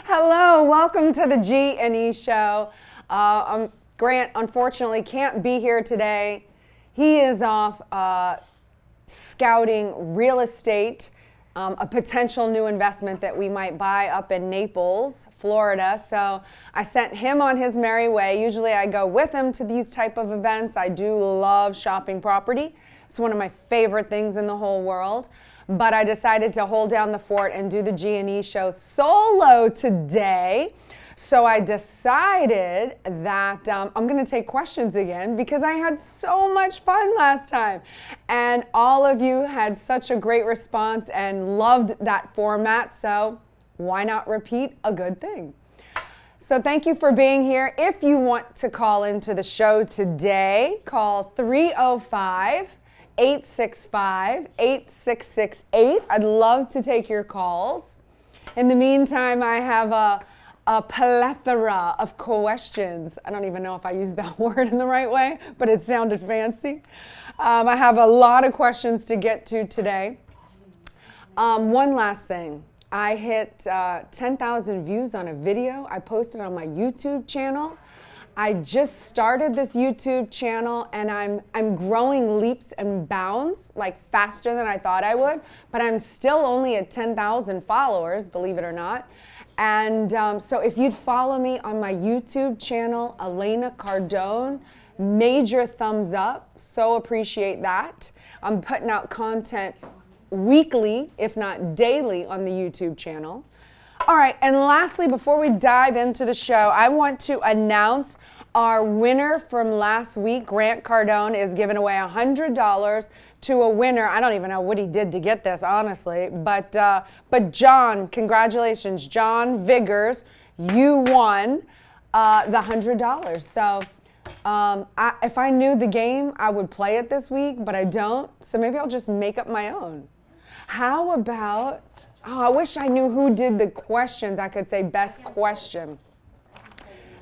Hello, welcome to the G&E Show. Grant, unfortunately, can't be here today. He is off scouting real estate, a potential new investment that we might buy up in Naples, Florida. So I sent him on his merry way. Usually I go with him to these type of events. I do love shopping property. It's one of my favorite things in the whole world. But I decided to hold down the fort and do the G&E Show solo today. So I decided that I'm going to take questions again because I had so much fun last time. And all of you had such a great response and loved that format. So why not repeat a good thing? So thank you for being here. If you want to call into the show today, call 305-865-8668. I'd love to take your calls. In the meantime, I have a plethora of questions. I don't even know if I used that word in the right way, but it sounded fancy. I have a lot of questions to get to today. One last thing. I hit 10,000 views on a video I posted on my YouTube channel. I just started this YouTube channel and I'm growing leaps and bounds, like faster than I thought I would, but I'm still only at 10,000 followers, believe it or not. And so if you'd follow me on my YouTube channel, Elena Cardone, major thumbs up, so appreciate that. I'm putting out content weekly, if not daily, on the YouTube channel. All right, and lastly, before we dive into the show, I want to announce our winner from last week. Grant Cardone is giving away $100 to a winner. I don't even know what he did to get this, honestly. But John, congratulations, John Vigors, you won the $100. So if I knew the game, I would play it this week, but I don't. So maybe I'll just make up my own. How about, I wish I knew who did the questions. I could say best question.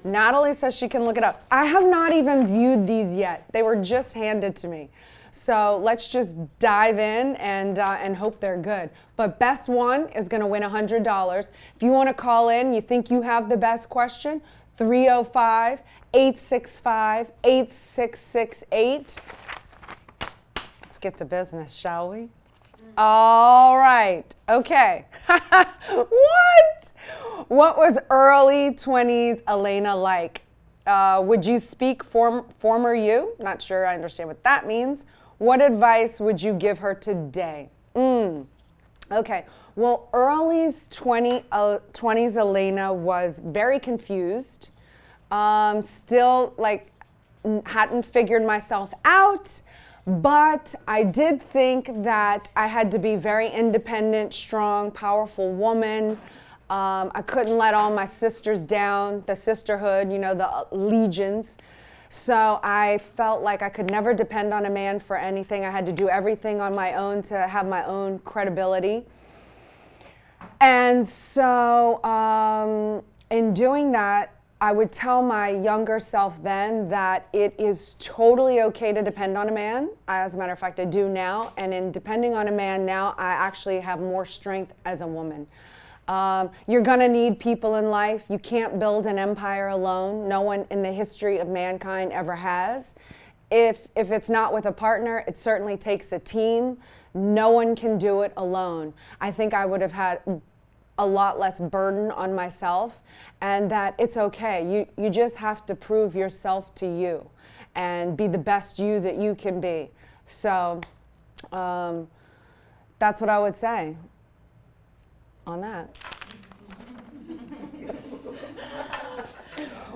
Natalie says she can look it up. I have not even viewed these yet. They were just handed to me. So let's just dive in and hope they're good. But best one is going to win $100. If you want to call in, you think you have the best question, 305-865-8668. Let's get to business, shall we? All right. Okay. What was early 20s Elena like? Would you speak former you? Not sure I understand what that means. What advice would you give her today? Okay. Well, early 20s Elena was very confused. Still hadn't figured myself out. But I did think that I had to be very independent, strong, powerful woman. I couldn't let all my sisters down, the sisterhood, the legions. So I felt like I could never depend on a man for anything. I had to do everything on my own to have my own credibility. And so in doing that, I would tell my younger self then that it is totally okay to depend on a man. As a matter of fact, I do now. And in depending on a man now, I actually have more strength as a woman. You're going to need people in life. You can't build an empire alone. No one in the history of mankind ever has. If it's not with a partner, it certainly takes a team. No one can do it alone. I think I would have had a lot less burden on myself, and that it's okay. You just have to prove yourself to you and be the best you that you can be. So that's what I would say on that.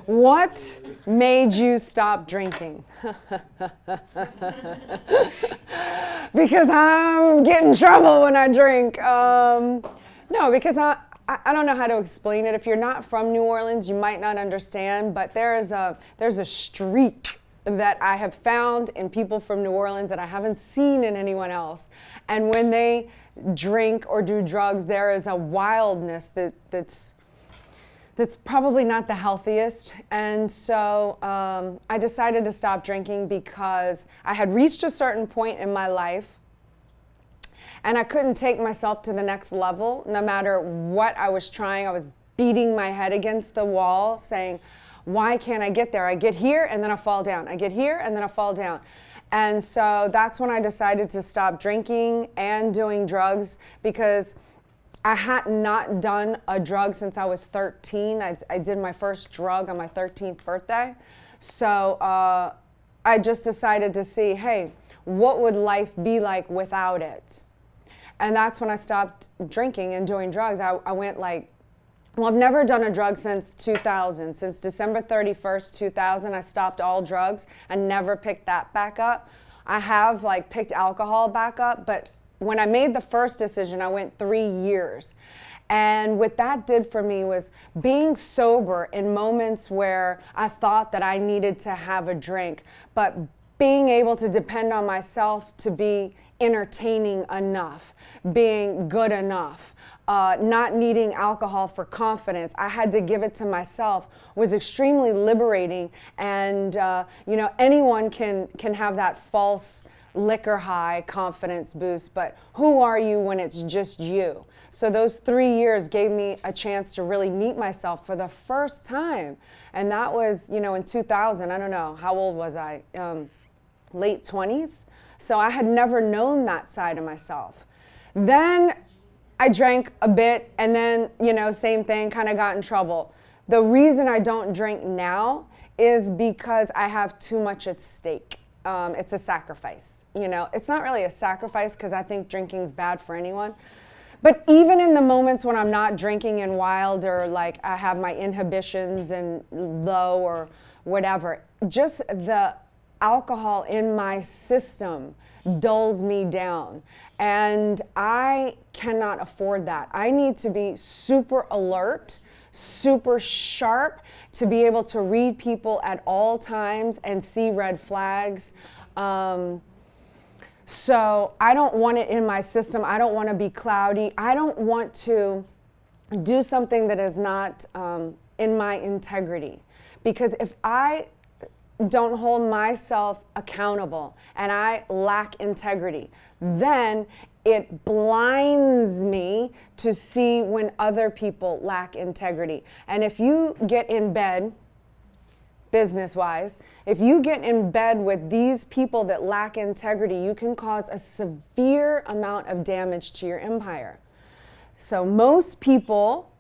What made you stop drinking? Because I'm getting in trouble when I drink. No, because I don't know how to explain it. If you're not from New Orleans, you might not understand, but there's a streak that I have found in people from New Orleans that I haven't seen in anyone else. And when they drink or do drugs, there is a wildness that's probably not the healthiest. And so I decided to stop drinking because I had reached a certain point in my life. And I couldn't take myself to the next level. No matter what I was trying, I was beating my head against the wall saying, why can't I get there? I get here and then I fall down. I get here and then I fall down. And so that's when I decided to stop drinking and doing drugs, because I had not done a drug since I was 13. I did my first drug on my 13th birthday. So I just decided to see, hey, what would life be like without it? And that's when I stopped drinking and doing drugs. I went like, well, I've never done a drug since 2000. Since December 31st, 2000, I stopped all drugs and never picked that back up. I have like picked alcohol back up, but when I made the first decision, I went 3 years. And what that did for me was being sober in moments where I thought that I needed to have a drink, but being able to depend on myself to be entertaining enough, being good enough, not needing alcohol for confidence. I had to give it to myself, was extremely liberating. And anyone can have that false liquor high confidence boost, but who are you when it's just you? So those 3 years gave me a chance to really meet myself for the first time. And that was, in 2000, I don't know, how old was I? Late 20s. So I had never known that side of myself. Then I drank a bit, and then, same thing, kind of got in trouble. The reason I don't drink now is because I have too much at stake. It's a sacrifice. It's not really a sacrifice because I think drinking's bad for anyone. But even in the moments when I'm not drinking and wild, or like I have my inhibitions and low or whatever, just the alcohol in my system dulls me down. And I cannot afford that. I need to be super alert, super sharp, to be able to read people at all times and see red flags. So I don't want it in my system. I don't want to be cloudy. I don't want to do something that is not in my integrity. Because if I don't hold myself accountable and I lack integrity, then it blinds me to see when other people lack integrity. And if you get in bed, business-wise, if you get in bed with these people that lack integrity, you can cause a severe amount of damage to your empire. So most people,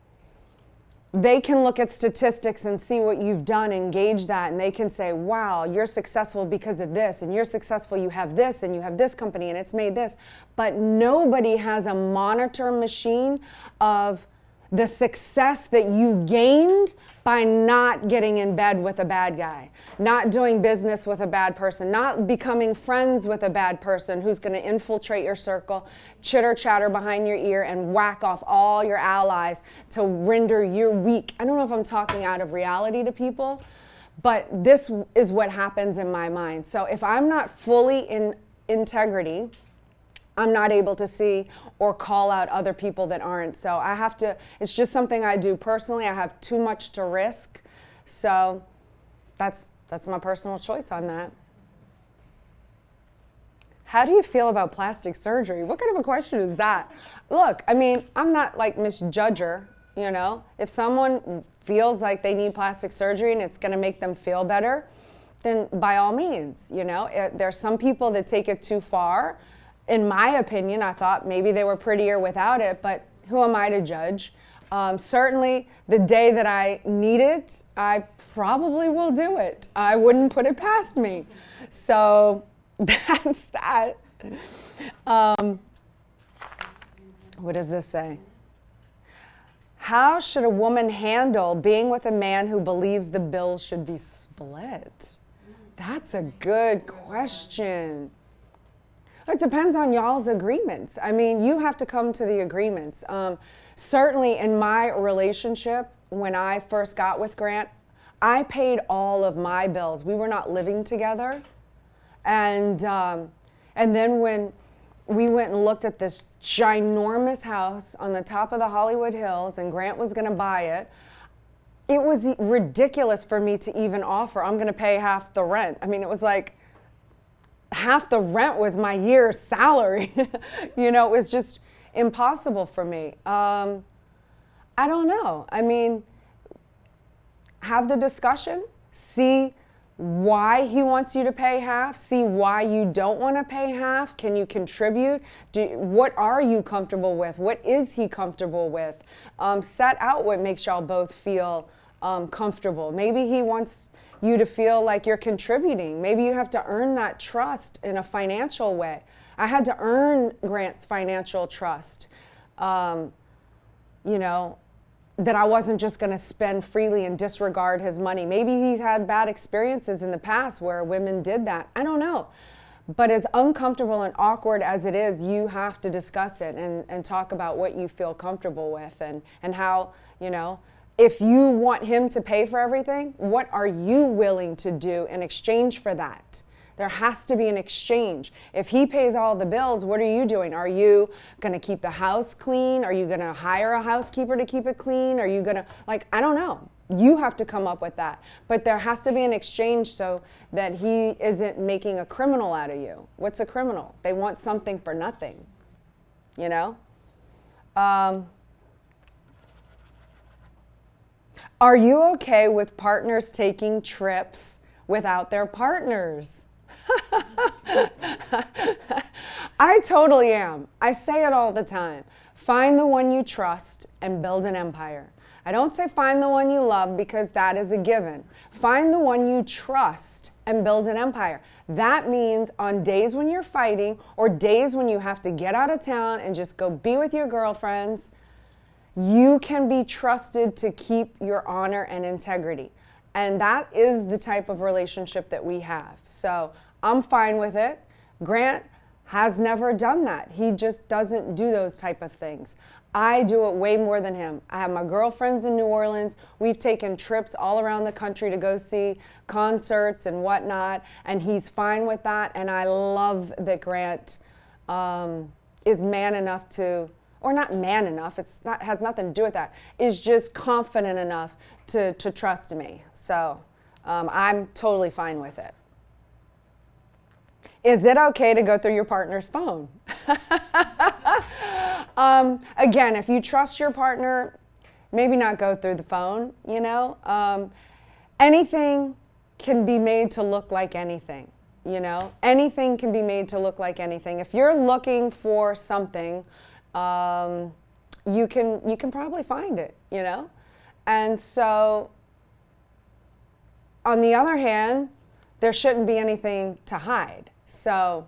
they can look at statistics and see what you've done and gauge that, and they can say, wow, you're successful because of this, and you're successful, you have this, and you have this company, and it's made this. But nobody has a monitor machine of the success that you gained by not getting in bed with a bad guy, not doing business with a bad person, not becoming friends with a bad person who's going to infiltrate your circle, chitter chatter behind your ear, and whack off all your allies to render you weak. I don't know if I'm talking out of reality to people, but this is what happens in my mind. So if I'm not fully in integrity, I'm not able to see or call out other people that aren't. So I have to, it's just something I do personally. I have too much to risk. So that's my personal choice on that. How do you feel about plastic surgery? What kind of a question is that? Look, I mean, I'm not like Miss Judger, If someone feels like they need plastic surgery and it's gonna make them feel better, then by all means, There's some people that take it too far. In my opinion, I thought maybe they were prettier without it, but who am I to judge? Certainly, the day that I need it, I probably will do it. I wouldn't put it past me. So that's that. What does this say? How should a woman handle being with a man who believes the bills should be split? That's a good question. It depends on y'all's agreements. I mean, you have to come to the agreements. Certainly in my relationship, when I first got with Grant, I paid all of my bills. We were not living together. And then when we went and looked at this ginormous house on the top of the Hollywood Hills, and Grant was gonna buy it, it was ridiculous for me to even offer, I'm gonna pay half the rent. I mean, it was like, half the rent was my year's salary. You know, it was just impossible for me. I don't know. I mean, have the discussion, see why he wants you to pay half, see why you don't want to pay half. Can you contribute? What are you comfortable with? What is he comfortable with? Set out what makes y'all both feel comfortable. Maybe he wants you to feel like you're contributing. Maybe you have to earn that trust in a financial way. I had to earn Grant's financial trust, you know, that I wasn't just going to spend freely and disregard his money. Maybe he's had bad experiences in the past where women did that. I don't know. But as uncomfortable and awkward as it is, you have to discuss it and talk about what you feel comfortable with and how, you know, if you want him to pay for everything, what are you willing to do in exchange for that? There has to be an exchange. If he pays all the bills, what are you doing? Are you going to keep the house clean? Are you going to hire a housekeeper to keep it clean? Are you going to, like, I don't know. You have to come up with that. But there has to be an exchange so that he isn't making a criminal out of you. What's a criminal? They want something for nothing, you know? Are you okay with partners taking trips without their partners? I totally am. I say it all the time. Find the one you trust and build an empire. I don't say find the one you love because that is a given. Find the one you trust and build an empire. That means on days when you're fighting or days when you have to get out of town and just go be with your girlfriends, you can be trusted to keep your honor and integrity. And that is the type of relationship that we have. So I'm fine with it. Grant has never done that. He just doesn't do those type of things. I do it way more than him. I have my girlfriends in New Orleans. We've taken trips all around the country to go see concerts and whatnot, and he's fine with that. And I love that Grant is man enough to, or not man enough, has nothing to do with that, is just confident enough to trust me. So I'm totally fine with it. Is it okay to go through your partner's phone? Again, if you trust your partner, maybe not go through the phone, you know? Anything can be made to look like anything, you know? Anything can be made to look like anything. If you're looking for something, you can probably find it, you know? And so, on the other hand, there shouldn't be anything to hide. So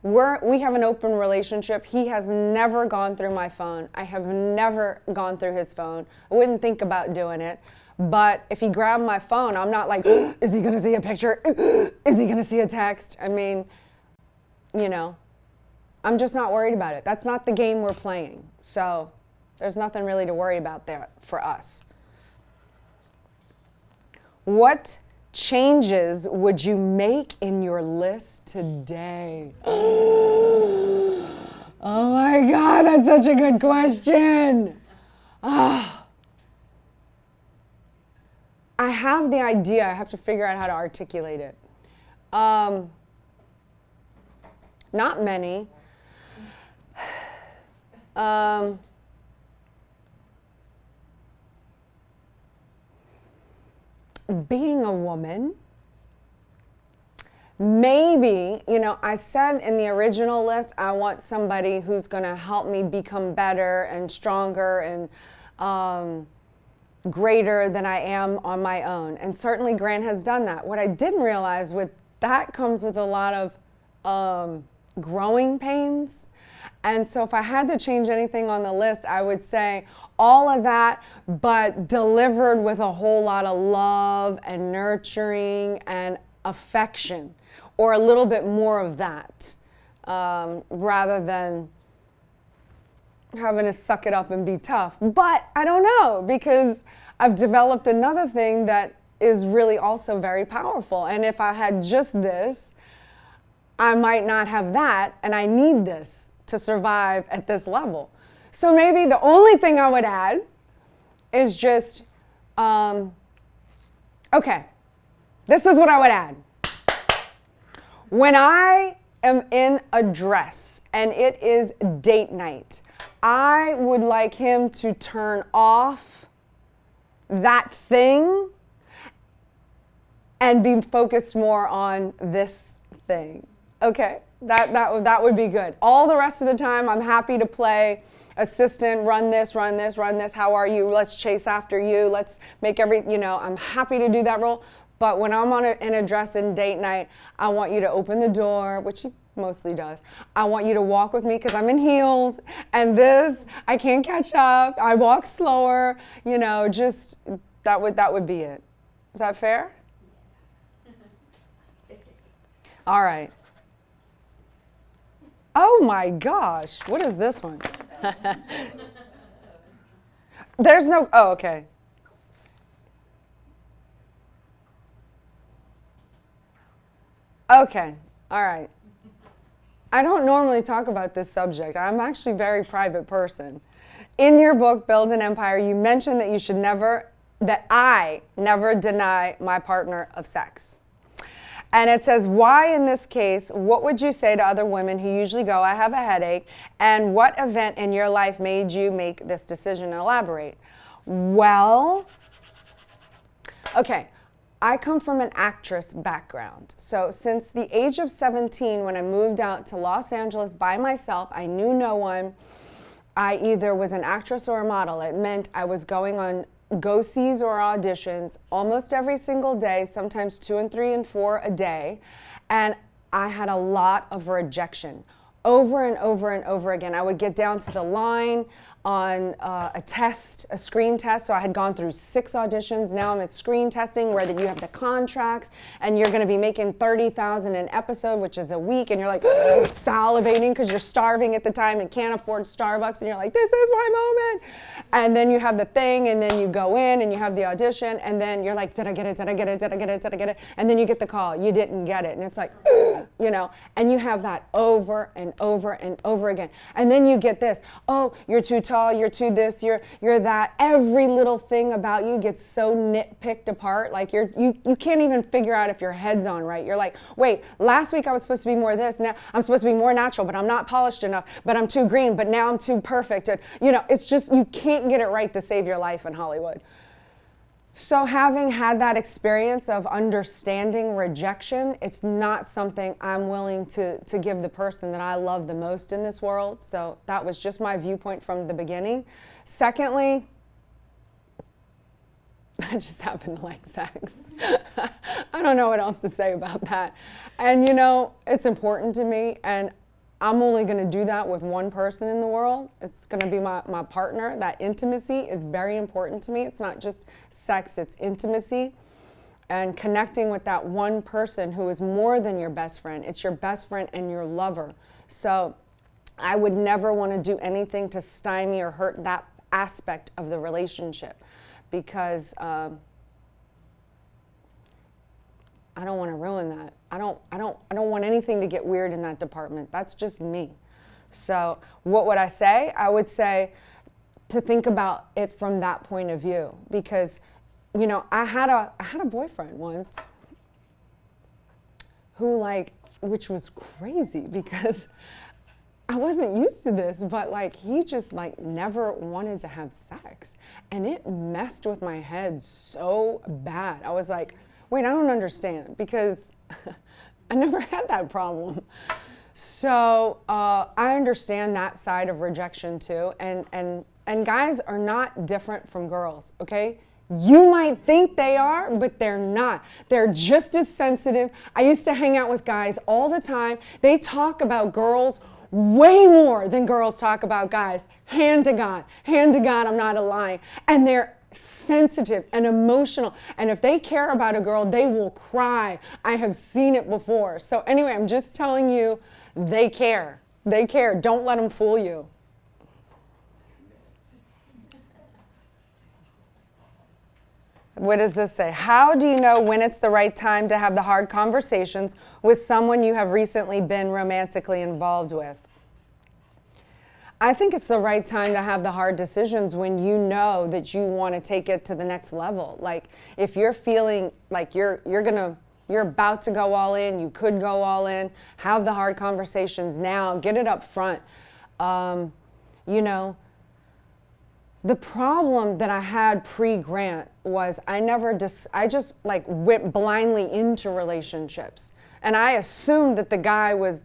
we have an open relationship. He has never gone through my phone. I have never gone through his phone. I wouldn't think about doing it. But if he grabbed my phone, I'm not like, is he going to see a picture? Is he going to see a text? I mean, you know, I'm just not worried about it. That's not the game we're playing. So there's nothing really to worry about there for us. What changes would you make in your list today? Oh my God, that's such a good question. I have the idea. I have to figure out how to articulate it. Not many. Being a woman, maybe, you know, I said in the original list, I want somebody who's going to help me become better and stronger and greater than I am on my own. And certainly Grant has done that. What I didn't realize with that comes with a lot of growing pains. And so if I had to change anything on the list, I would say all of that, but delivered with a whole lot of love and nurturing and affection, or a little bit more of that, rather than having to suck it up and be tough. But I don't know, because I've developed another thing that is really also very powerful. And if I had just this, I might not have that, and I need this to survive at this level. So maybe the only thing I would add is just, okay, this is what I would add. When I am in a dress and it is date night, I would like him to turn off that thing and be focused more on this thing. Okay, that would be good. All the rest of the time, I'm happy to play assistant, run this, how are you? Let's chase after you. Let's make I'm happy to do that role. But when I'm in a dress and date night, I want you to open the door, which he mostly does. I want you to walk with me because I'm in heels and I can't catch up. I walk slower, just that would be it. Is that fair? All right. Oh my gosh, what is this one? There's no, oh, okay. Okay, all right. I don't normally talk about this subject. I'm actually a very private person. In your book, Build an Empire, you mentioned that I never deny my partner of sex. And it says, why in this case, what would you say to other women who usually go, I have a headache, and what event in your life made you make this decision? Elaborate. Well, okay, I come from an actress background. So since the age of 17, when I moved out to Los Angeles by myself, I knew no one. I either was an actress or a model. It meant I was going on go-sees or auditions almost every single day, sometimes 2 and 3 and 4 a day. And I had a lot of rejection over and over and over again. I would get down to the line on a screen test. So I had gone through 6 auditions. Now I'm at screen testing where you have the contracts and you're gonna be making $30,000 an episode, which is a week, and you're like salivating because you're starving at the time and can't afford Starbucks, and you're like, this is my moment. And then you have the thing, and then you go in and you have the audition, and then you're like, did I get it, did I get it, did I get it, did I get it? And then you get the call, you didn't get it. And it's like, and you have that over and over and over again. And then you get this, oh, you're too tall, you're too this, you're that. Every little thing about you gets so nitpicked apart. Like you can't even figure out if your head's on right. You're like, wait, last week I was supposed to be more this, now I'm supposed to be more natural, but I'm not polished enough, but I'm too green, but now I'm too perfect. And it's just, you can't get it right to save your life in Hollywood. So having had that experience of understanding rejection, it's not something I'm willing to give the person that I love the most in this world. So that was just my viewpoint from the beginning. Secondly, I just happen to like sex. I don't know what else to say about that. And it's important to me, and I'm only going to do that with one person in the world. It's going to be my partner. That intimacy is very important to me. It's not just sex, it's intimacy. And connecting with that one person who is more than your best friend. It's your best friend and your lover. So I would never want to do anything to stymie or hurt that aspect of the relationship, because I don't want to ruin that. I don't want anything to get weird in that department. That's just me. So what would I say? I would say to think about it from that point of view, because I had a boyfriend once who which was crazy because I wasn't used to this, but he just never wanted to have sex, and it messed with my head so bad. I was like, wait, I don't understand, because I never had that problem. So I understand that side of rejection too. And guys are not different from girls, okay? You might think they are, but they're not. They're just as sensitive. I used to hang out with guys all the time. They talk about girls way more than girls talk about guys. Hand to God, I'm not lying. And they're sensitive and emotional, and if they care about a girl, they will cry. I have seen it before. So anyway, I'm just telling you, they care. Don't let them fool you. What does this say? How do you know when it's the right time to have the hard conversations with someone you have recently been romantically involved with? I think it's the right time to have the hard decisions when you know that you want to take it to the next level. Like if you're feeling like you're gonna You're about to go all in. You could go all in. Have the hard conversations now. Get it up front. You know, the problem that I had pre-grant was I just like went blindly into relationships. And I assumed that the guy was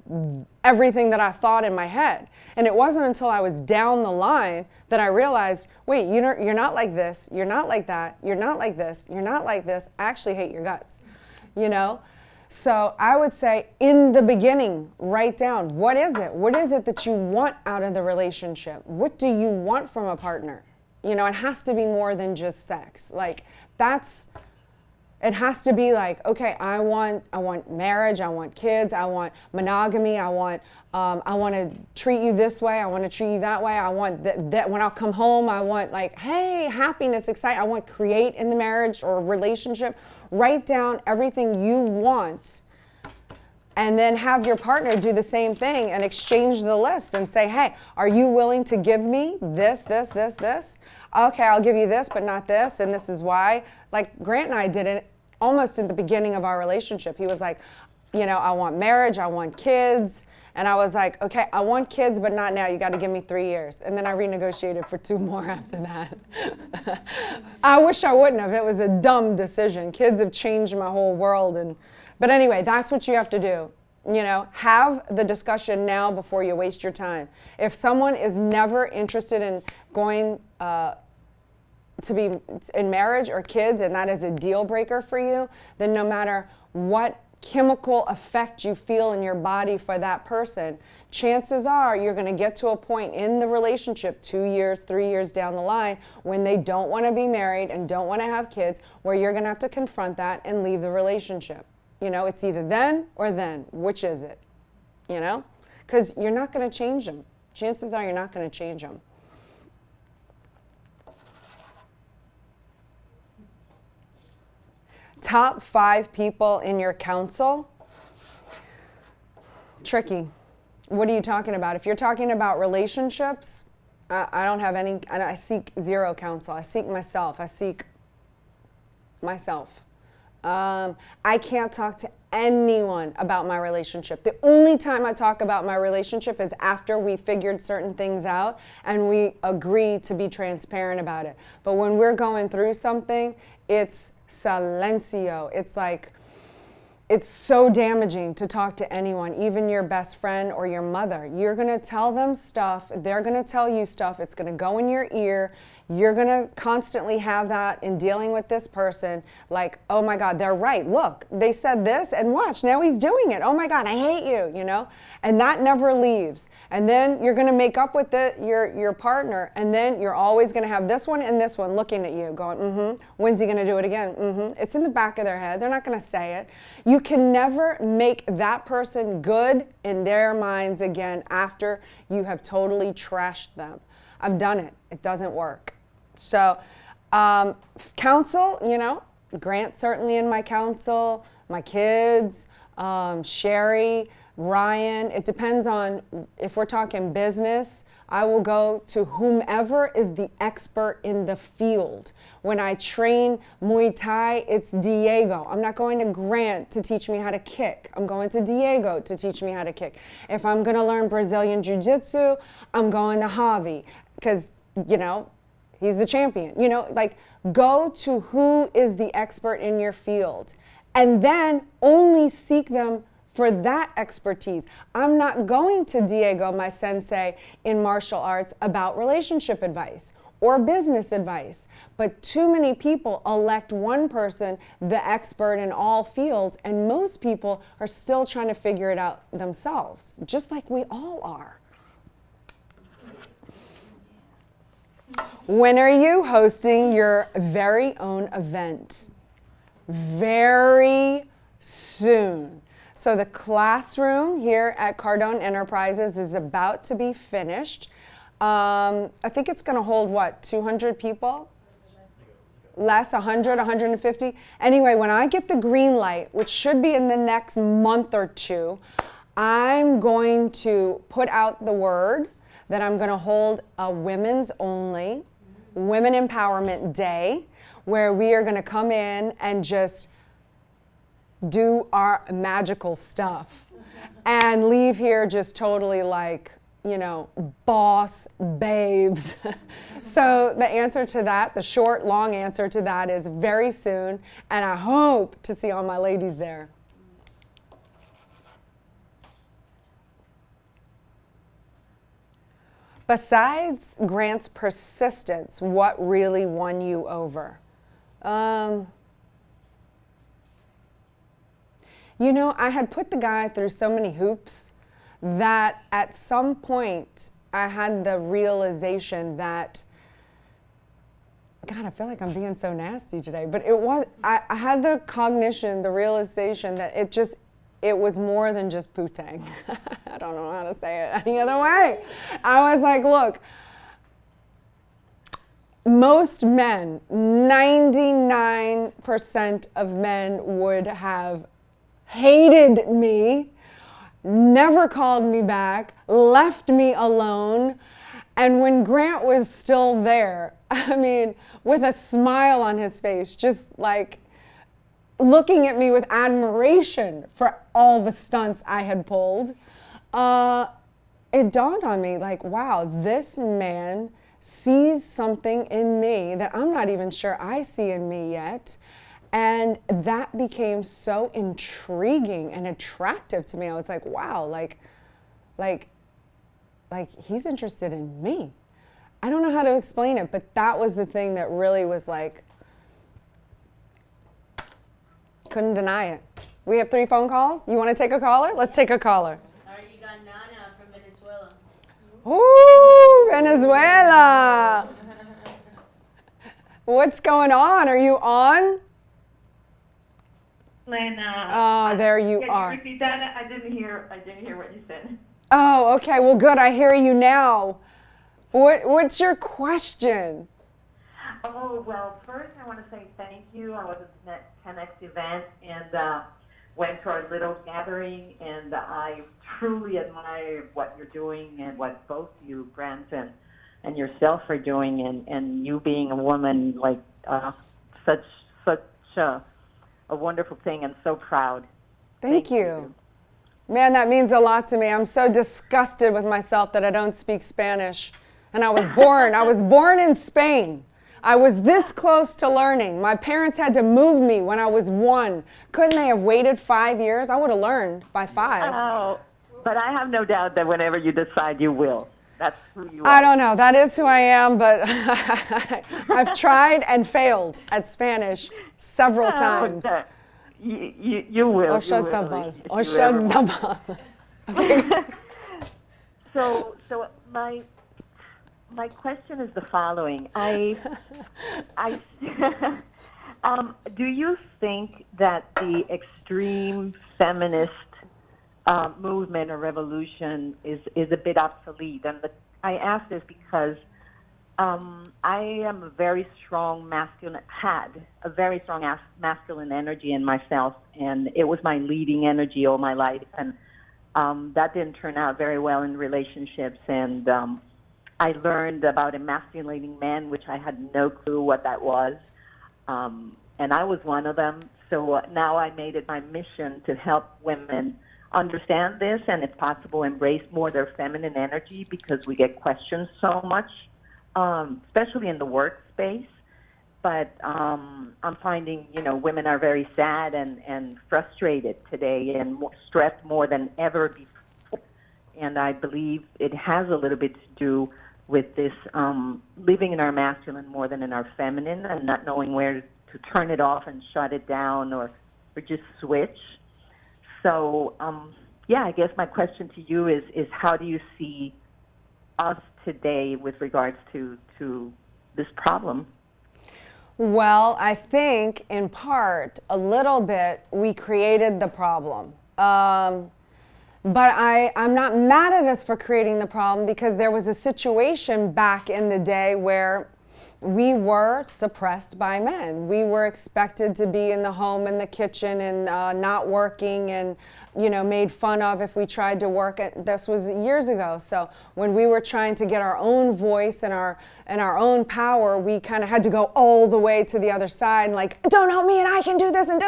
everything that I thought in my head. And it wasn't until I was down the line that I realized, wait, you're not like this, you're not like that, you're not like this, you're not like this. I actually hate your guts, you know? So I would say in the beginning, write down, what is it? What is it that you want out of the relationship? What do you want from a partner? You know, it has to be more than just sex. Like it has to be like, okay, I want marriage, I want kids, I want monogamy, I want to treat you this way, I want to treat you that way, I want that when I'll come home, I want like, hey, happiness, excitement, I want create in the marriage or relationship. Write down everything you want and then have your partner do the same thing and exchange the list and say, hey, are you willing to give me this, this, this, this? Okay, I'll give you this, but not this, and this is why. Like Grant and I did it almost at the beginning of our relationship. He was like, you know, I want marriage, I want kids. And I was like, okay, I want kids, but not now. You got to give me 3 years. And then I renegotiated for 2 more after that. I wish I wouldn't have. It was a dumb decision. Kids have changed my whole world. But anyway, that's what you have to do. You know, have the discussion now before you waste your time. If someone is never interested in going to be in marriage or kids, and that is a deal breaker for you, then no matter what chemical effect you feel in your body for that person, chances are you're going to get to a point in the relationship 2 years, 3 years down the line when they don't want to be married and don't want to have kids, where you're going to have to confront that and leave the relationship. You know, it's either then or then. Which is it? You know? Because you're not going to change them. Chances are you're not going to change them. Top 5 people in your council? Tricky. What are you talking about? If you're talking about relationships, I don't have any, I seek zero counsel. I seek myself. I seek myself. I can't talk to anyone about my relationship. The only time I talk about my relationship is after we figured certain things out and we agree to be transparent about it. But when we're going through something, it's silencio. It's like, it's so damaging to talk to anyone, even your best friend or your mother. You're going to tell them stuff. They're going to tell you stuff. It's going to go in your ear. You're going to constantly have that in dealing with this person. Like, oh my God, they're right. Look, they said this and watch, now he's doing it. Oh my God, I hate you, you know? And that never leaves. And then you're going to make up with your partner. And then you're always going to have this one and this one looking at you going, when's he going to do it again? It's in the back of their head. They're not going to say it. You can never make that person good in their minds again after you have totally trashed them. I've done it. It doesn't work. So counsel, you know, Grant certainly in my counsel, my kids, Sherry, Ryan. It depends on if we're talking business. I will go to whomever is the expert in the field. When I train Muay Thai, it's Diego. I'm not going to Grant to teach me how to kick. I'm going to Diego to teach me how to kick. If I'm going to learn Brazilian Jiu-Jitsu, I'm going to Javi because, you know, he's the champion. You know, like go to who is the expert in your field and then only seek them for that expertise. I'm not going to Diego, my sensei in martial arts, about relationship advice or business advice. But too many people elect one person the expert in all fields, and most people are still trying to figure it out themselves, just like we all are. When are you hosting your very own event? Very soon. So the classroom here at Cardone Enterprises is about to be finished. I think it's going to hold, what, 200 people? Less, 100, 150? Anyway, when I get the green light, which should be in the next month or two, I'm going to put out the word that I'm going to hold a women's only Women Empowerment Day, where we are going to come in and just do our magical stuff and leave here just totally like, you know, boss babes. So the answer to that, the short, long answer to that is very soon, and I hope to see all my ladies there. Besides Grant's persistence, what really won you over? You know, I had put the guy through so many hoops that at some point I had the realization that, God, I feel like I'm being so nasty today, but I had the cognition, the realization that it was more than just putang. I don't know how to say it any other way. I was like, look, most men, 99% of men would have hated me, never called me back, left me alone. And when Grant was still there, I mean, with a smile on his face, just like looking at me with admiration for all the stunts I had pulled, it dawned on me like, wow, this man sees something in me that I'm not even sure I see in me yet. And that became so intriguing and attractive to me. I was like, wow, like he's interested in me. I don't know how to explain it, but that was the thing that really was like, couldn't deny it. We have 3 phone calls. You want to take a caller? Let's take a caller. All right, you got Nana from Venezuela. Ooh, Venezuela. What's going on? Are you on? Elena. Oh, there you Can are. you repeat that? I didn't hear what you said. Oh, okay. Well, good. I hear you now. What's your question? Oh, well, first I want to say thank you. I was at the 10X event and went to our little gathering, and I truly admire what you're doing and what both you, Grant, and yourself are doing, and you being a woman, like such a wonderful thing, and so proud. Thank you. Man, that means a lot to me. I'm so disgusted with myself that I don't speak Spanish. And I was born in Spain. I was this close to learning. My parents had to move me when I was 1. Couldn't they have waited 5 years? I would have learned by 5. Oh, but I have no doubt that whenever you decide, you will. That's who you are. I don't know. That is who I am, but I've tried and failed at Spanish several times. Okay. You will. Ocha Zaval. Ocha Zaval. So my question is the following. Do you think that the extreme feminist movement or revolution is a bit obsolete? And I ask this because I am a very strong masculine, had a very strong masculine energy in myself, and it was my leading energy all my life, and that didn't turn out very well in relationships, and I learned about emasculating men, which I had no clue what that was, and I was one of them. So now I made it my mission to help women understand this, and if possible, embrace more their feminine energy, because we get questioned so much, especially in the workspace. But I'm finding, women are very sad and frustrated today, and stressed more than ever before. And I believe it has a little bit to do with this living in our masculine more than in our feminine, and not knowing where to turn it off and shut it down, or just switch. So, I guess my question to you is how do you see us today with regards to this problem? Well, I think in part, a little bit, we created the problem. But I'm not mad at us for creating the problem, because there was a situation back in the day where we were suppressed by men. We were expected to be in the home and the kitchen and not working, and made fun of if we tried to work. This was years ago. So when we were trying to get our own voice and our own power, we kind of had to go all the way to the other side, like, don't help me and I can do this, and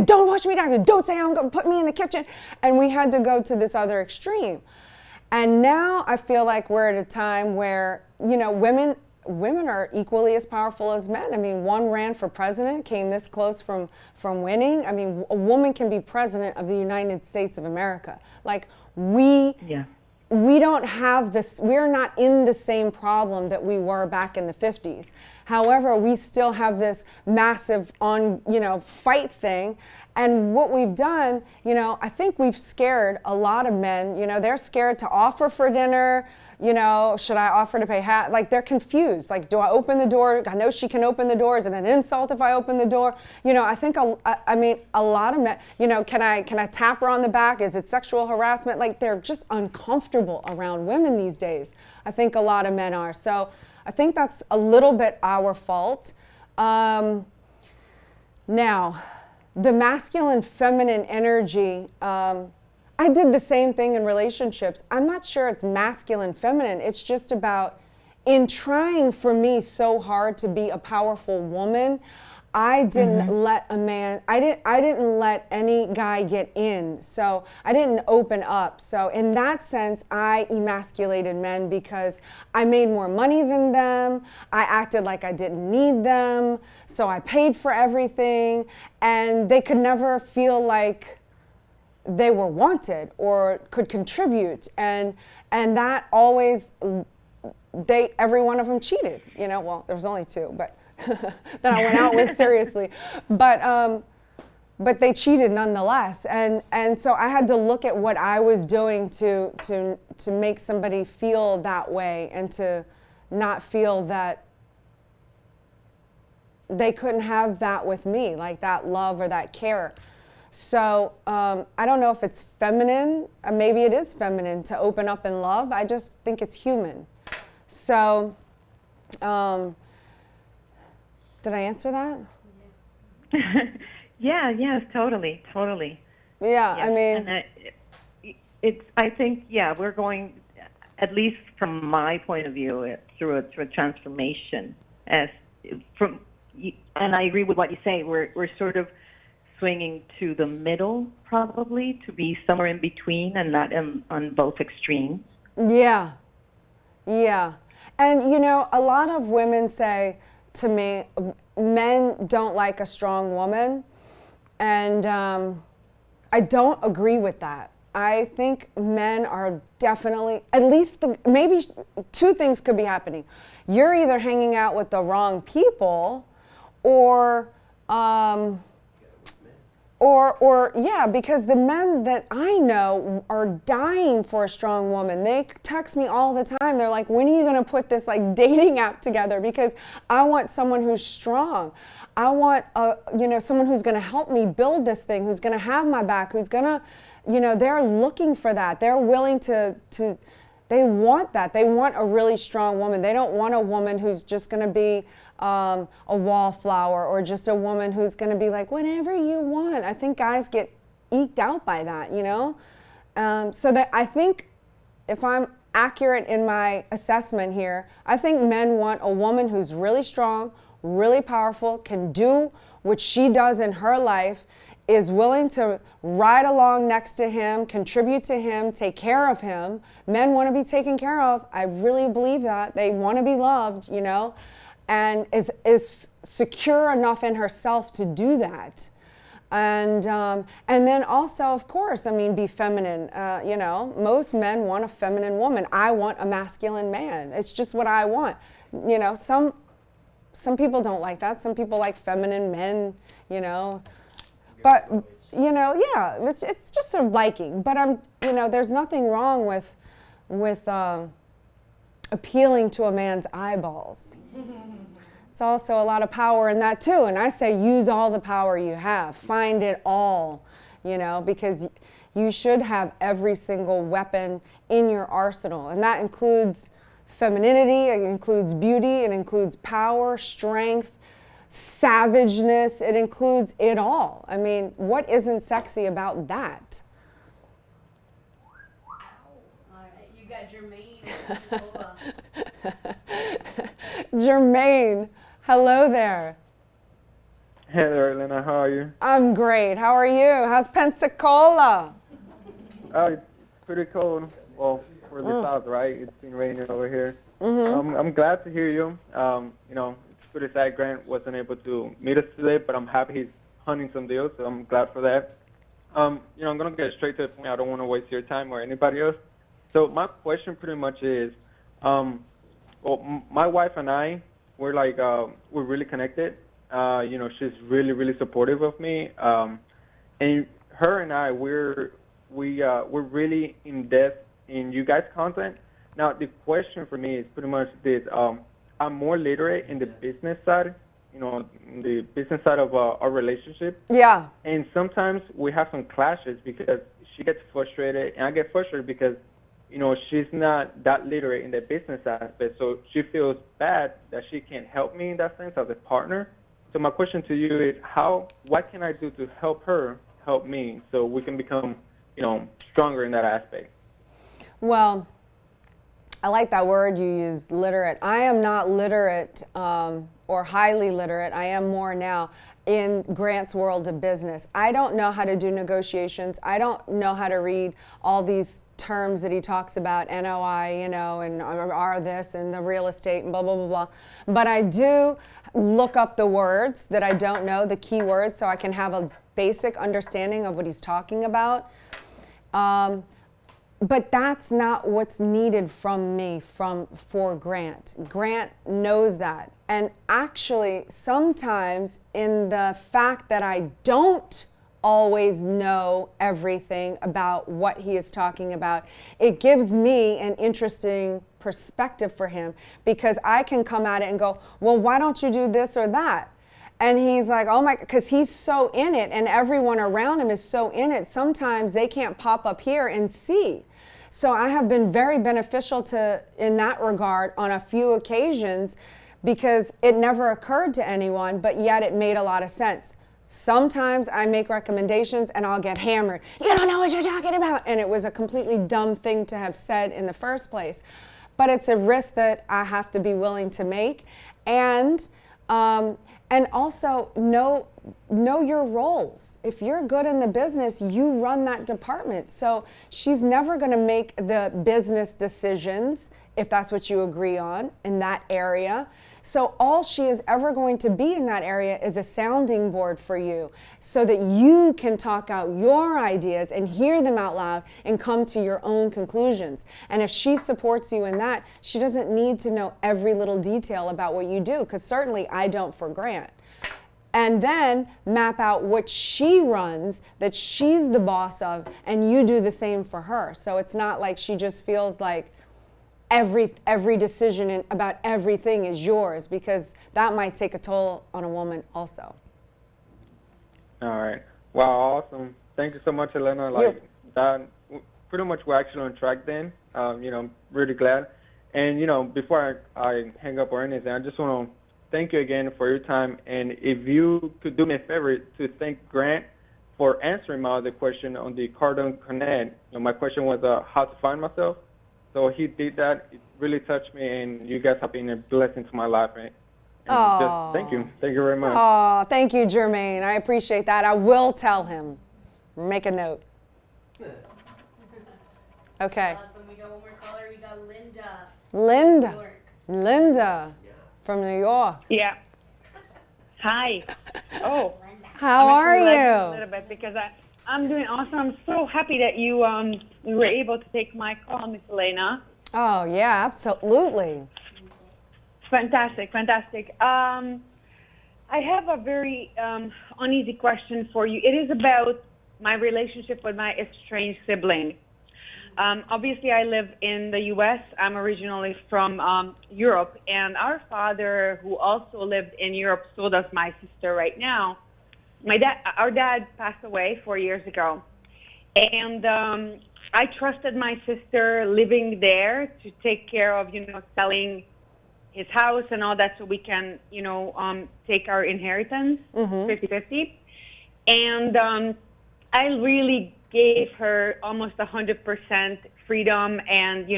don't push me down, and don't say I'm going to put me in the kitchen. And we had to go to this other extreme. And now I feel like we're at a time where, women are equally as powerful as men. I mean, one ran for president, came this close from winning. I mean, a woman can be president of the United States of America. Like, we don't have this, we're not in the same problem that we were back in the 50s. However, we still have this massive fight thing. And what we've done, I think we've scared a lot of men. They're scared to offer for dinner. Should I offer to pay half? Like, they're confused. Like, do I open the door? I know she can open the door. Is it an insult if I open the door? I think, a lot of men, can I tap her on the back? Is it sexual harassment? Like, they're just uncomfortable around women these days. I think a lot of men are. So I think that's a little bit our fault. Now, the masculine feminine energy, I did the same thing in relationships. I'm not sure it's masculine feminine. It's just about, in trying for me so hard to be a powerful woman, I didn't let I didn't let any guy get in. So I didn't open up. So in that sense, I emasculated men because I made more money than them. I acted like I didn't need them. So I paid for everything, and they could never feel like they were wanted or could contribute. And that always, every one of them cheated. Well, there was only two, but that I went out with seriously, but they cheated nonetheless, and so I had to look at what I was doing to make somebody feel that way, and to not feel that they couldn't have that with me, like that love or that care. So I don't know if it's feminine, maybe it is feminine to open up in love. I just think it's human. So. Did I answer that? Yes, totally. Yeah, Yes. I mean, and I think, we're going, at least from my point of view, through a transformation. And I agree with what you say. We're sort of swinging to the middle, probably, to be somewhere in between and not on both extremes. Yeah. And a lot of women say to me, men don't like a strong woman, and I don't agree with that. I think men are definitely, at least maybe two things could be happening. You're either hanging out with the wrong people, or because the men that I know are dying for a strong woman. They text me all the time. They're like, when are you going to put this dating app together? Because I want someone who's strong. I want someone who's going to help me build this thing, who's going to have my back, who's going to, they're looking for that. They're willing to they want that. They want a really strong woman. They don't want a woman who's just going to be a wallflower, or just a woman who's going to be like, whatever you want. I think guys get eked out by that, so that I think, if I'm accurate in my assessment here, I think men want a woman who's really strong, really powerful, can do what she does in her life, is willing to ride along next to him, contribute to him, take care of him. Men want to be taken care of. I really believe that. They want to be loved, and is secure enough in herself to do that. And then also, of course, be feminine. Most men want a feminine woman. I want a masculine man. It's just what I want. Some people don't like that. Some people like feminine men, But, it's just a liking. But there's nothing wrong with appealing to a man's eyeballs. It's also a lot of power in that too. And I say use all the power you have. Find it all, because you should have every single weapon in your arsenal. And that includes femininity, it includes beauty, it includes power, strength, savageness, it includes it all. I mean, what isn't sexy about that? All right, you got Jermaine in Pensacola. Jermaine, hello there. Hey there, Elena. How are you? I'm great. How are you? How's Pensacola? It's pretty cold. Well, for the south, right? It's been raining over here. Mm-hmm. I'm glad to hear you. It's pretty sad Grant wasn't able to meet us today, but I'm happy he's hunting some deals, so I'm glad for that. I'm going to get straight to the point. I don't want to waste your time or anybody else. So my question pretty much is, my wife and I, we're really connected. She's really, really supportive of me. And her and I, we're really in depth in you guys' content. Now, the question for me is pretty much this: I'm more literate in the business side, the business side of our relationship. Yeah. And sometimes we have some clashes because she gets frustrated, and I get frustrated because she's not that literate in the business aspect. So she feels bad that she can't help me in that sense as a partner. So my question to you is, what can I do to help her help me so we can become, stronger in that aspect? Well, I like that word you used, literate. I am not literate or highly literate. I am more now in Grant's world of business. I don't know how to do negotiations. I don't know how to read all these terms that he talks about, NOI, and R this and the real estate and blah, blah, blah, blah. But I do look up the words that I don't know, the key words, so I can have a basic understanding of what he's talking about. But that's not what's needed from me for Grant. Grant knows that. And actually, sometimes in the fact that I don't always know everything about what he is talking about, it gives me an interesting perspective for him, because I can come at it and go, well, why don't you do this or that? And he's like, oh my, because he's so in it and everyone around him is so in it. Sometimes they can't pop up here and see. So I have been very beneficial in that regard on a few occasions, because it never occurred to anyone, but yet it made a lot of sense. Sometimes I make recommendations and I'll get hammered. You don't know what you're talking about. And it was a completely dumb thing to have said in the first place. But it's a risk that I have to be willing to make. And also know your roles. If you're good in the business, you run that department. So she's never going to make the business decisions, if that's what you agree on, in that area. So all she is ever going to be in that area is a sounding board for you, so that you can talk out your ideas and hear them out loud and come to your own conclusions. And if she supports you in that, she doesn't need to know every little detail about what you do, because certainly I don't for Grant. And then map out what she runs, that she's the boss of, and you do the same for her. So it's not like she just feels like every decision about everything is yours, because that might take a toll on a woman also. All right. Wow, awesome. Thank you so much, Elena. That pretty much we're actually on track then. I'm really glad. And, before I hang up or anything, I just want to thank you again for your time. And if you could do me a favor to thank Grant for answering my other question on the Cardone Connect. My question was how to find myself. So he did that. It really touched me, and you guys have been a blessing to my life. And just thank you. Thank you very much. Oh, thank you, Jermaine. I appreciate that. I will tell him. Make a note. Okay. Awesome. We got one more caller. We got Linda. Linda. New York. Linda from New York. Yeah. Hi. Oh. How are A you? little bit because I'm doing awesome. I'm so happy that you were able to take my call, Miss Elena. Oh yeah, absolutely. Fantastic. I have a very uneasy question for you. It is about my relationship with my estranged sibling. Obviously, I live in the U.S. I'm originally from Europe, and our father, who also lived in Europe, so does my sister right now. Our dad passed away 4 years ago, and I trusted my sister living there to take care of, selling his house and all that so we can, take our inheritance 50-50. And I really gave her almost 100% freedom and,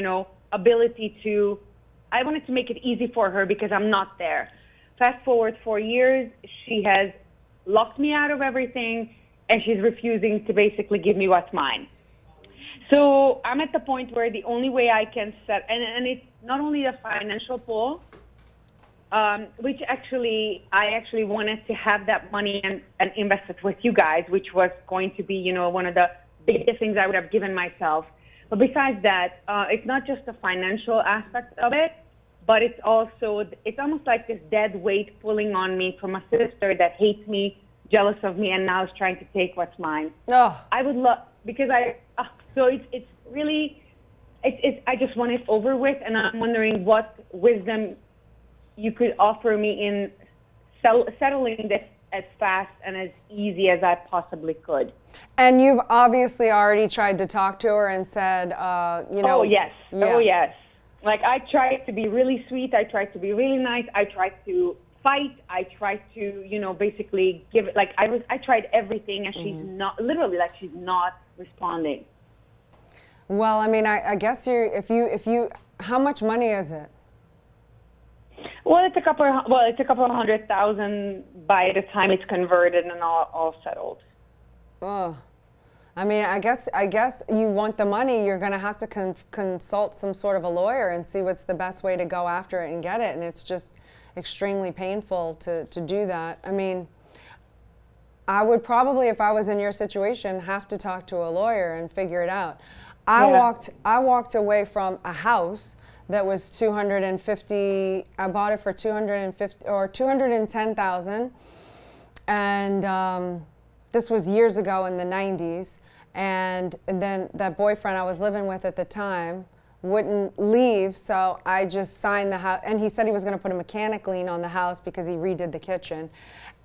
ability to, I wanted to make it easy for her because I'm not there. Fast forward 4 years, she has locked me out of everything, and she's refusing to basically give me what's mine. So I'm at the point where the only way I can set, and it's not only a financial pull, which I actually wanted to have that money and invest it with you guys, which was going to be, one of the biggest things I would have given myself. But besides that, it's not just the financial aspect of it, but it's almost like this dead weight pulling on me from a sister that hates me, jealous of me, and now is trying to take what's mine. Oh. I would love, because so it's really, I just want it over with, and I'm wondering what wisdom you could offer me in settling this as fast and as easy as I possibly could. And you've obviously already tried to talk to her and said, Oh, yes. Yeah. Oh, yes. Like, I tried to be really sweet. I tried to be really nice. I tried to fight. I tried to, basically give it, I tried everything, and she's not, literally, she's not responding. Well, I mean, I guess if you, how much money is it? Well, it's a couple of $100,000 by the time it's converted and all settled. Oh, I mean, I guess you want the money. You're going to have to consult some sort of a lawyer and see what's the best way to go after it and get it. And it's just extremely painful to do that. I mean, I would probably, if I was in your situation, have to talk to a lawyer and figure it out. I walked away from a house that was 250. I bought it for 250 or 210,000, and this was years ago in the 90s. And then that boyfriend I was living with at the time wouldn't leave, so I just signed the house. And he said he was going to put a mechanic lien on the house because he redid the kitchen.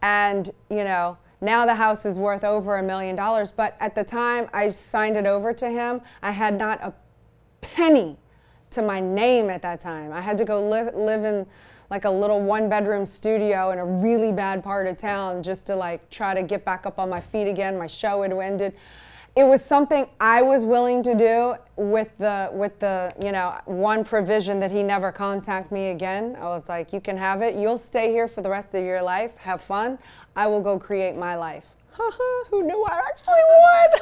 And now the house is worth over $1 million. But at the time I signed it over to him, I had not a penny to my name at that time. I had to go live in like a little 1-bedroom studio in a really bad part of town just to try to get back up on my feet again. My show had ended. It was something I was willing to do with the one provision that he never contact me again. I was like, you can have it. You'll stay here for the rest of your life. Have fun. I will go create my life. Who knew I actually would?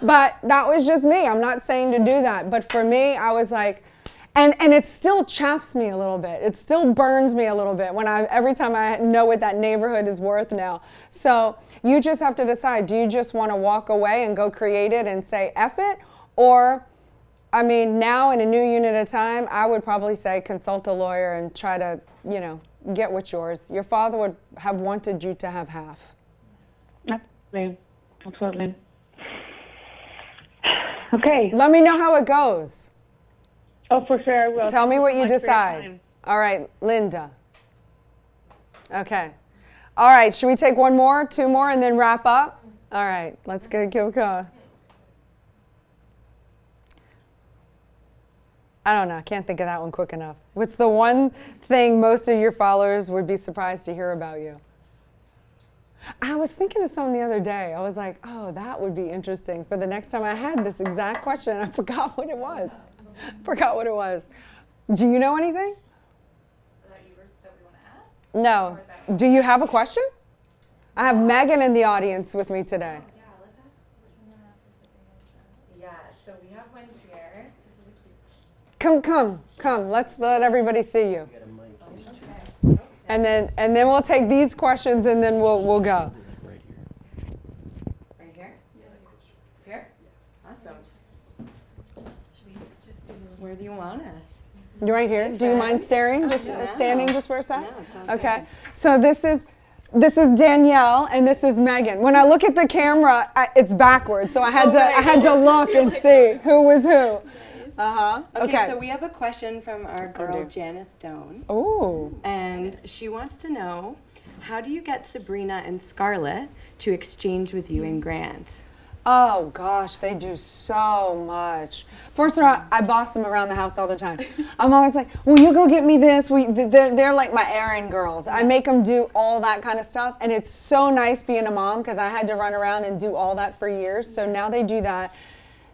But that was just me. I'm not saying to do that. But for me, I was like, and it still chaps me a little bit. It still burns me a little bit every time I know what that neighborhood is worth now. So you just have to decide, do you just want to walk away and go create it and say F it? Or, I mean, now in a new unit at a time, I would probably say consult a lawyer and try to, get what's yours. Your father would have wanted you to have half. Absolutely. Okay. Let me know how it goes. Oh, for sure I will. Tell me what you Thank you so much for your decide. time. All right, Linda. Okay. All right, should we take one more, two more, and then wrap up? All right, let's go. I don't know, I can't think of that one quick enough. What's the one thing most of your followers would be surprised to hear about you? I was thinking of something the other day. I was like, oh, that would be interesting for the next time I had this exact question. I forgot what it was. Do you know anything? That we want to ask? No. Do you have a question? I have Megan in the audience with me today. Yeah, let's ask which one to ask. Yeah, so we have one here. This is a cute. Come. Let's let everybody see you. And then we'll take these questions and then we'll go. Right here? Here? Awesome. Should we just where do you want us? You're right here. Do you mind staring? Standing just for a sec? No, it sounds Okay. So this is Danielle and this is Megan. When I look at the camera, it's backwards, so I had to look and see who was who. Okay, so we have a question from our girl Janice Stone. Oh. And she wants to know, how do you get Sabrina and Scarlett to exchange with you in Grant? Oh gosh, they do so much. First of all, I boss them around the house all the time. I'm always like, "Will you go get me this?" They're like my errand girls. I make them do all that kind of stuff, and it's so nice being a mom because I had to run around and do all that for years. So now they do that.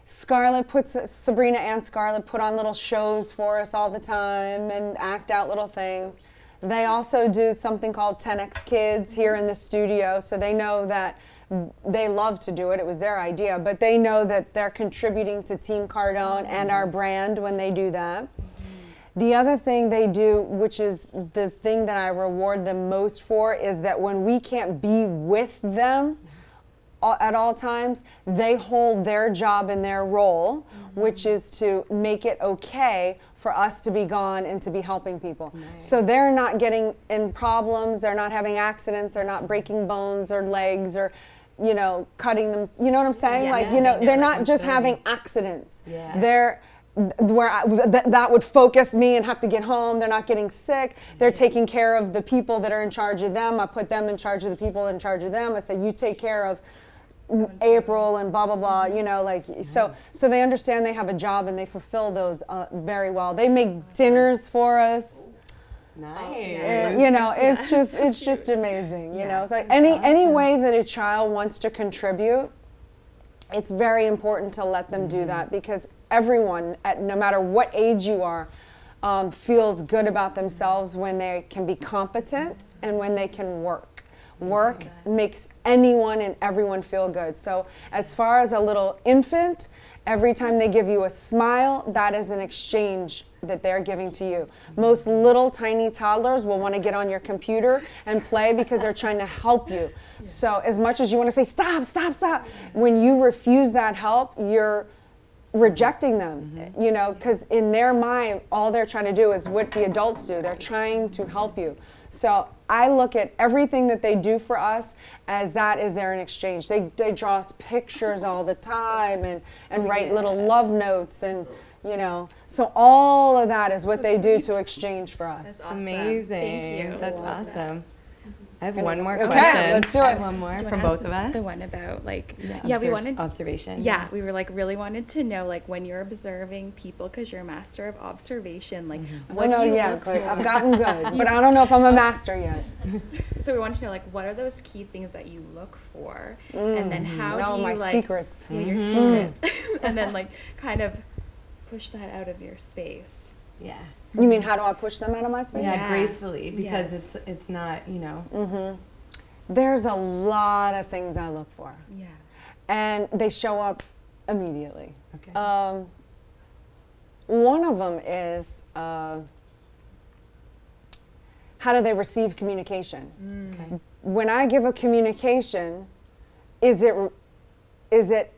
Sabrina and Scarlett put on little shows for us all the time and act out little things. They also do something called 10X Kids here in the studio, so they know that they love to do it. It was their idea, but they know that they're contributing to Team Cardone and our brand when they do that. The other thing they do, which is the thing that I reward them most for, is that when we can't be with them at all times, they hold their job and their role, which is to make it okay for us to be gone and to be helping people. Nice. So they're not getting in problems, they're not having accidents, they're not breaking bones or legs or, you know, cutting them, you know what I'm saying? Yeah, like, you know, they're not just having accidents. Yeah. They're, that would focus me and have to get home. They're not getting sick. They're taking care of the people that are in charge of them. I put them in charge of the people in charge of them. I say, you take care of April and blah blah blah, you know, like so they understand they have a job and they fulfill those very well. They make dinners for us. Nice. You know, it's just amazing. You know, it's like any way that a child wants to contribute, it's very important to let them do that, because everyone, no matter what age you are, feels good about themselves when they can be competent and when they can work. Work makes anyone and everyone feel good. So as far as a little infant, every time they give you a smile, that is an exchange that they're giving to you. Most little tiny toddlers will want to get on your computer and play because they're trying to help you. So as much as you want to say, stop, stop, stop, when you refuse that help, you're rejecting them, you know, because in their mind, all they're trying to do is what the adults do. They're trying to help you. So I look at everything that they do for us as that is there in exchange. They draw us pictures all the time and write little love notes, and you know, so all of that is what they do to exchange for us. That's amazing. Thank you. That's awesome. I have one more question. Okay, let's do it. I have one more from both of us. The one about like, we wanted observation. Yeah, we were like really wanted to know, like, when you're observing people, because you're a master of observation, like what do you look for? I've gotten good, but I don't know if I'm a master yet. So we wanted to know, like, what are those key things that you look for, and then how do you my like secrets? Yeah, your secrets, and then like kind of push that out of your space. Yeah. You mean how do I push them out of my space? Yeah, gracefully, because it's not, you know. There's a lot of things I look for. Yeah. And they show up immediately. Okay. One of them is how do they receive communication? Okay. When I give a communication, is it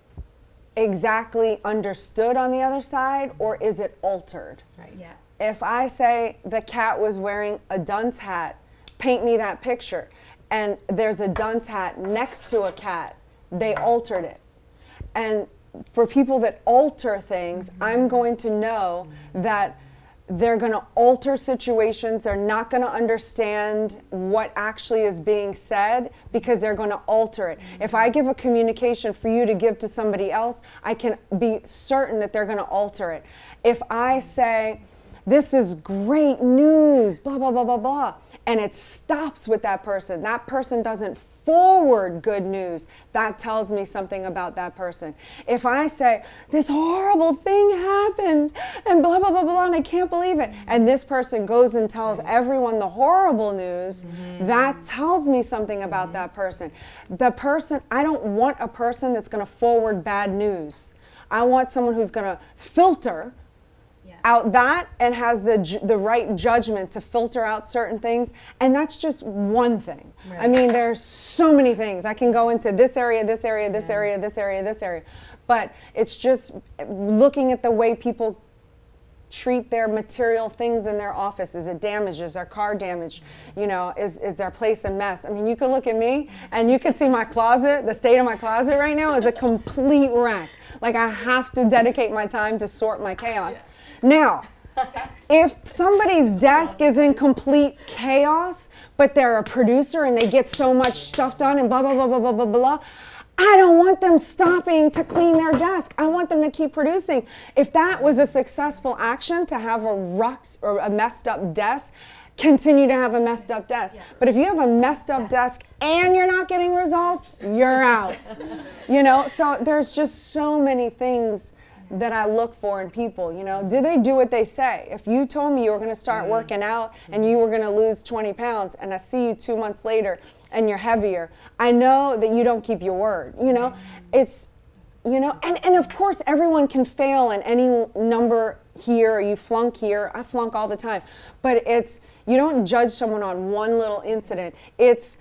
exactly understood on the other side, or is it altered? Right. Yeah. If I say the cat was wearing a dunce hat, paint me that picture, and there's a dunce hat next to a cat, they altered it. And for people that alter things, I'm going to know that they're going to alter situations. They're not going to understand what actually is being said because they're going to alter it. If I give a communication for you to give to somebody else, I can be certain that they're going to alter it. If I say, this is great news, blah, blah, blah, blah, blah, and it stops with that person doesn't forward good news, that tells me something about that person. If I say, this horrible thing happened, and blah, blah, blah, blah, and I can't believe it, and this person goes and tells everyone the horrible news, that tells me something about that person. I don't want a person that's going to forward bad news. I want someone who's going to filter out that and has the right judgment to filter out certain things, and that's just one thing. Right. I mean, there's so many things. I can go into this area, this area, this area, this area, this area, but it's just looking at the way people treat their material things in their office? Is it damaged? Is their car damaged? You know, is their place a mess? I mean, you can look at me and you can see my closet. The state of my closet right now is a complete wreck. Like, I have to dedicate my time to sort my chaos. Now, if somebody's desk is in complete chaos, but they're a producer and they get so much stuff done and blah, blah, blah, blah, blah, blah, blah, I don't want them stopping to clean their desk. I want them to keep producing. If that was a successful action, to have a wrecked or a messed up desk, continue to have a messed up desk. But if you have a messed up desk and you're not getting results, you're out. You know, so there's just so many things that I look for in people. You know, do they do what they say? If you told me you were going to start working out and you were going to lose 20 pounds and I see you 2 months later and you're heavier, I know that you don't keep your word. You know, it's, you know, and of course everyone can fail in any number here, you flunk here. I flunk all the time. But it's, you don't judge someone on one little incident. It's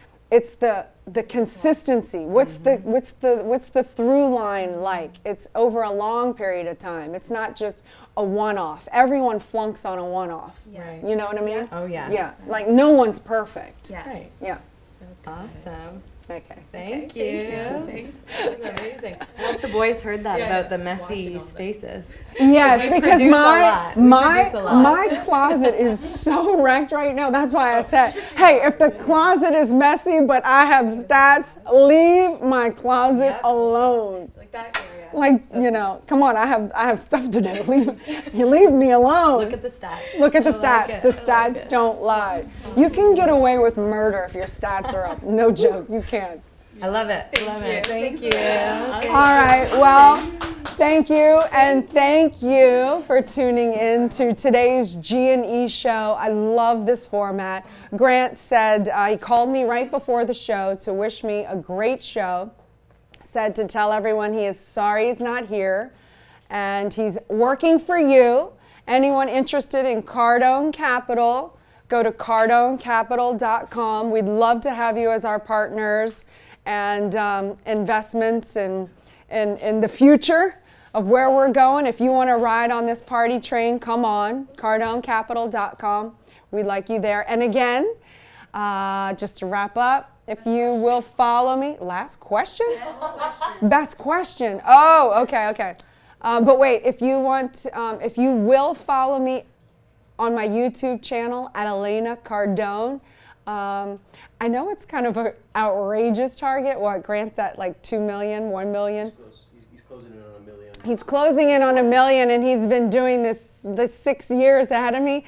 the consistency. What's the through line like? It's over a long period of time. It's not just a one-off. Everyone flunks on a one-off. Right. You know what I mean? Oh yeah. Yeah. Like, no one's perfect. Yeah. Right. Yeah. So Awesome. Okay. Thank you. Thanks. That was amazing. I hope the boys heard that about the messy spaces. Yes, We because produce a lot. We produce a lot. my closet is so wrecked right now. That's why I said, hey, if the closet is messy but I have stats, leave my closet alone. like that area. Like, you know, come on, I have stuff to do. You leave me alone. Look at the stats. Look at the I like stats. it. The I like stats it. don't lie. You can get away with murder if your stats are up. No joke, you can. I love it. I love it. Thank you. All right, well, thank you, and thank you for tuning in to today's G&E Show. I love this format. Grant said, he called me right before the show to wish me a great show, said to tell everyone he is sorry he's not here, and he's working for you. Anyone interested in Cardone Capital, go to cardonecapital.com. We'd love to have you as our partners and investments in the future of where we're going. If you want to ride on this party train, come on, cardonecapital.com. We'd like you there. And again, just to wrap up, if you will follow me, last question? Best question. Oh, okay. But wait, if you will follow me on my YouTube channel at Elena Cardone. I know it's kind of an outrageous target. What, Grant's at like 2 million, 1 million? He's closing in on $1 million. He's closing in on $1 million, and he's been doing this 6 years ahead of me.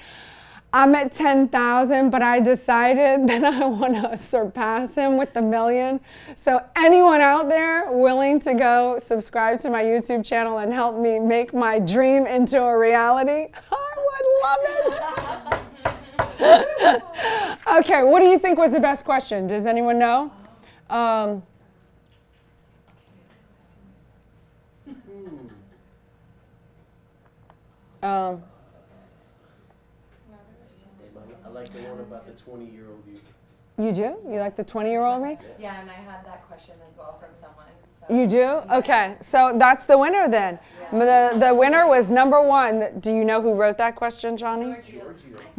I'm at 10,000, but I decided that I want to surpass him with the $1 million. So anyone out there willing to go subscribe to my YouTube channel and help me make my dream into a reality, I would love it. Okay, what do you think was the best question? Does anyone know? I like the one about the 20-year-old you. You do? You like the 20-year-old me? Yeah, and I had that question as well from someone. So. You do? Okay, so that's the winner then. The winner was number 1. Do you know who wrote that question, Johnny?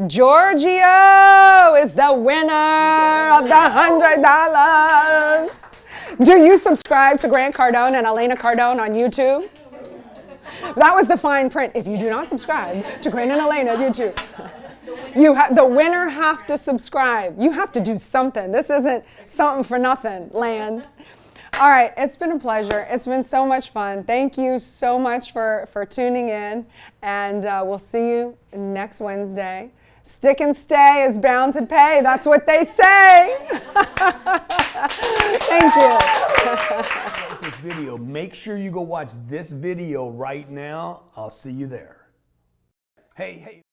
Giorgio is the winner of the $100. Do you subscribe to Grant Cardone and Elena Cardone on YouTube? That was the fine print. If you do not subscribe to Grant and Elena YouTube, the winner have to subscribe. You have to do something. This isn't something for nothing land. All right, it's been a pleasure. It's been so much fun. Thank you so much for tuning in, and we'll see you next Wednesday. Stick and stay is bound to pay. That's what they say. Thank you. This video, make sure you go watch this video right now. I'll see you there. Hey.